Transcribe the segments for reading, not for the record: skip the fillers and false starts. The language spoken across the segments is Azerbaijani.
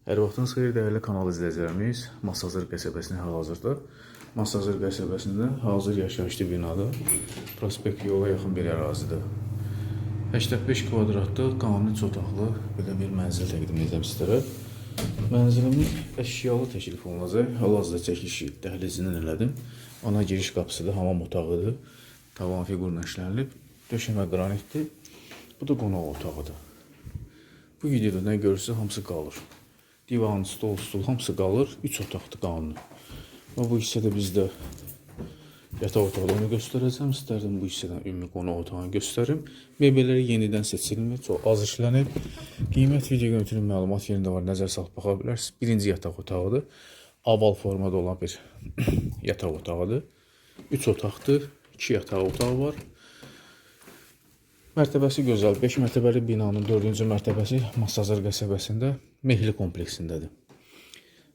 Hər vaxtınız xeyir, dəyərli kanal izləyicilərimiz. Masazır qəsəbəsində hal-hazırda. Masazır qəsəbəsində hazır yaşayışlı binada prospekt yola yaxın bir ərazidə 85 kvadratlıq qanuni çotaqlı belə bir mənzil təqdim edirəm sizlərə. Mənzilimin əşyalı təklif olunacaq. Hal-hazırda çəkilişi dəhlizindən elədim. Ana giriş qapısı da hamam otağıdır. Tavan figurla işlənilib. Döşəmə qranitdir. Bu da qonaq otağıdır. Bu videoda nə görürsünüz hamısı qalır. Divan, stol hamısı qalır. 3 otaqdır qanuni. Bu hissədə bizdə yataq otaqlarını göstərəcəm. İstərdim bu hissədən ümumi qonaq otağını göstərim. Mebelləri yenidən seçilmir. Çox az işlənib. Qiymət video görüntünün məlumat yerində var. Nəzər salıb baxa bilərsiniz. Birinci yataq otağıdır. Oval formada olan bir yataq otağıdır. 3 otaqdır. 2 yataq otağı var. Mərtəbəsi gözəl. 5 mərtəbəli binanın 4-cü mərtəbəsi Masazır qəsəbəsində Mehli kompleksindədir.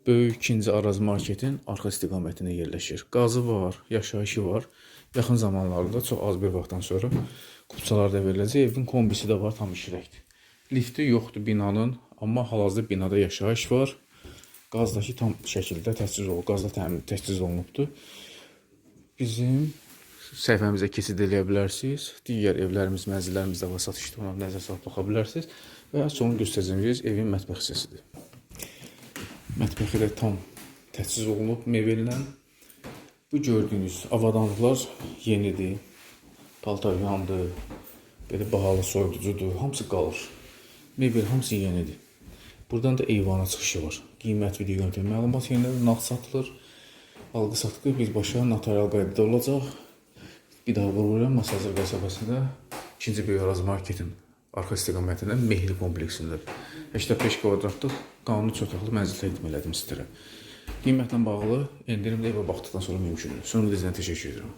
Böyük 2-ci Araz marketin arxa istiqamətində yerləşir. Qazı var, yaşayışı var. Yaxın zamanlarda çox az bir vaxtdan sonra kupçalar da veriləcək. Evin kombisi də var, tam işləkdir. Lifti yoxdur binanın, amma hal-hazırda binada yaşayış var. Qazdakı tam şəkildə təchiz olunub, qazda təchiz olunubdur. Bizim səhifəmizə keçid edə bilərsiniz. Digər evlərimiz, mənzillərimizdə var, satışda ona nəzər salıb baxa bilərsiniz. Və sonra göstərəcəyimiz evin mətbəx hissəsidir. Mətbəxi də tam təchiz olunub mebellə. Bu gördüyünüz avadanlıqlar yenidir. Paltar yandı. Belə bahalı soyuducudur. Hamısı qalır. Mebel hamısı yenidir. Buradan da eyvana çıxışı var. Qiymət video görüntü məlumat yerində nağd satılır. Alqı satqı birbaşa notarial qaydada olacaq. Bir daha vururam, Masazır qəsəbəsində 2-ci Böyük Araz marketin arxa istiqamətində Mehli kompleksində 85 kvadratlıq qanuni çotaqlı mənzil təqdim elədim sizlərə. Qiymətlə bağlı endirimli və baxdıqdan sonra mümkündür. Sonunda izləyənə təşəkkür edirəm.